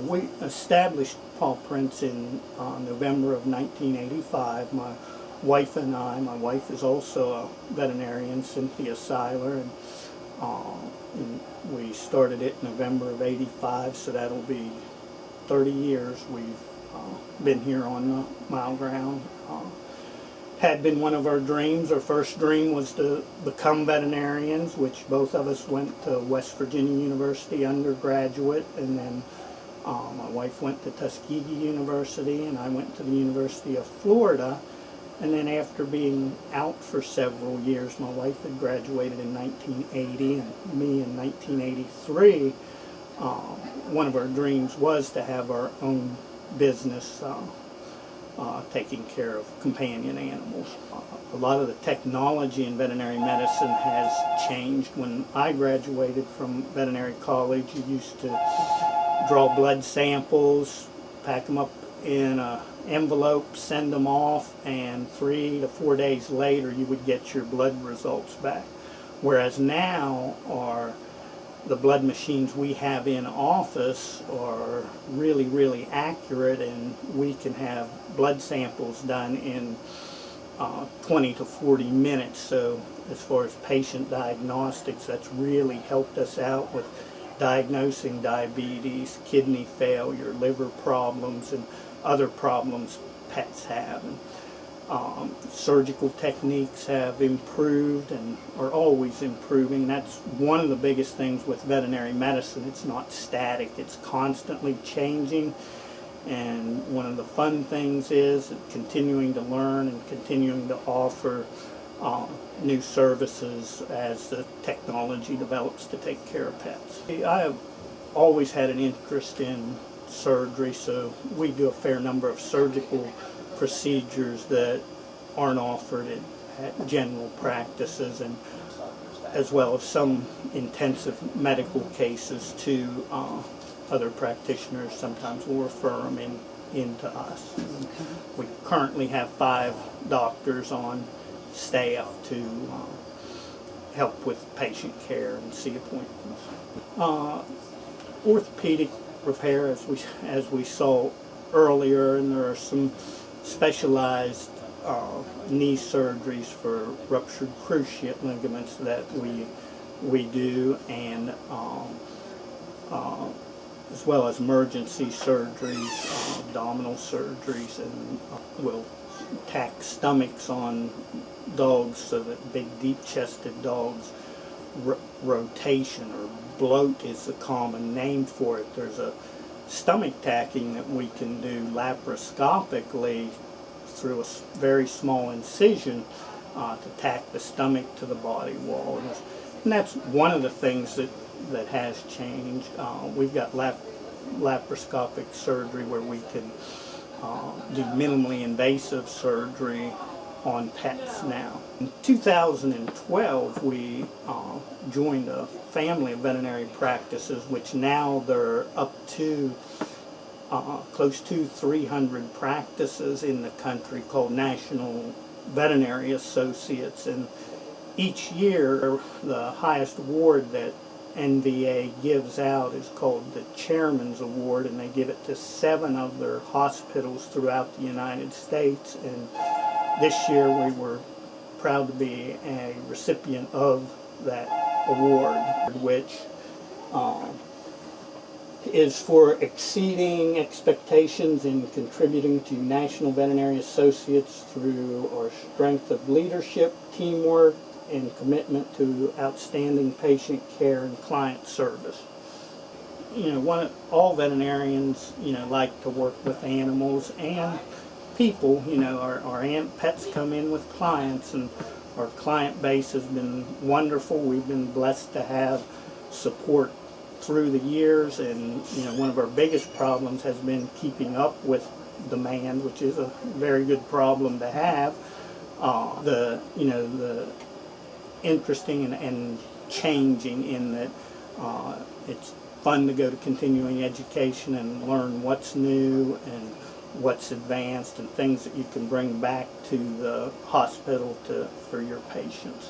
We established Paw Prints in November of 1985. My wife and I, my wife is also a veterinarian, Cynthia Seiler, and we started it in November of '85, so that'll be 30 years we've been here on Mileground. Had been one of our dreams. Our first dream was to become veterinarians, which both of us went to West Virginia University undergraduate, and then my wife went to Tuskegee University and I went to the University of Florida. And then after being out for several years, my wife had graduated in 1980 and me in 1983, one of our dreams was to have our own business taking care of companion animals. A lot of the technology in veterinary medicine has changed. When I graduated from veterinary college, you used to draw blood samples, pack them up in an envelope, send them off, and 3 to 4 days later you would get your blood results back. Whereas now the blood machines we have in office are really, really accurate, and we can have blood samples done in 20 to 40 minutes. So as far as patient diagnostics, that's really helped us out with diagnosing diabetes, kidney failure, liver problems, and other problems pets have. And, surgical techniques have improved and are always improving. That's one of the biggest things with veterinary medicine. It's not static, it's constantly changing, and one of the fun things is continuing to learn and continuing to offer new services as the technology develops to take care of pets. I have always had an interest in surgery, so we do a fair number of surgical procedures that aren't offered at general practices, and as well as some intensive medical cases to other practitioners. Sometimes we'll refer them into us. We currently have 5 doctors on staff to help with patient care and see appointments. Orthopedic repair, as we saw earlier, and there are some specialized knee surgeries for ruptured cruciate ligaments that we do, and as well as emergency surgeries, abdominal surgeries, and we'll tack stomachs on dogs so that big deep-chested dogs, rotation or bloat is the common name for it. There's a stomach tacking that we can do laparoscopically through a very small incision to tack the stomach to the body wall. And that's one of the things that has changed. We've got laparoscopic surgery where we can do minimally invasive surgery on pets now. In 2012, we joined a family of veterinary practices, which now they're up to close to 300 practices in the country, called National Veterinary Associates. And each year, the highest award that NVA gives out is called the Chairman's Award, and they give it to 7 of their hospitals throughout the United States. And this year we were proud to be a recipient of that award, which is for exceeding expectations and contributing to National Veterinary Associates through our strength of leadership, teamwork, and commitment to outstanding patient care and client service. You know, all veterinarians, like to work with animals and people. Our pets come in with clients, and our client base has been wonderful. We've been blessed to have support through the years, and one of our biggest problems has been keeping up with demand, which is a very good problem to have. The interesting and changing in that it's fun to go to continuing education and learn what's new and what's advanced and things that you can bring back to the hospital for your patients.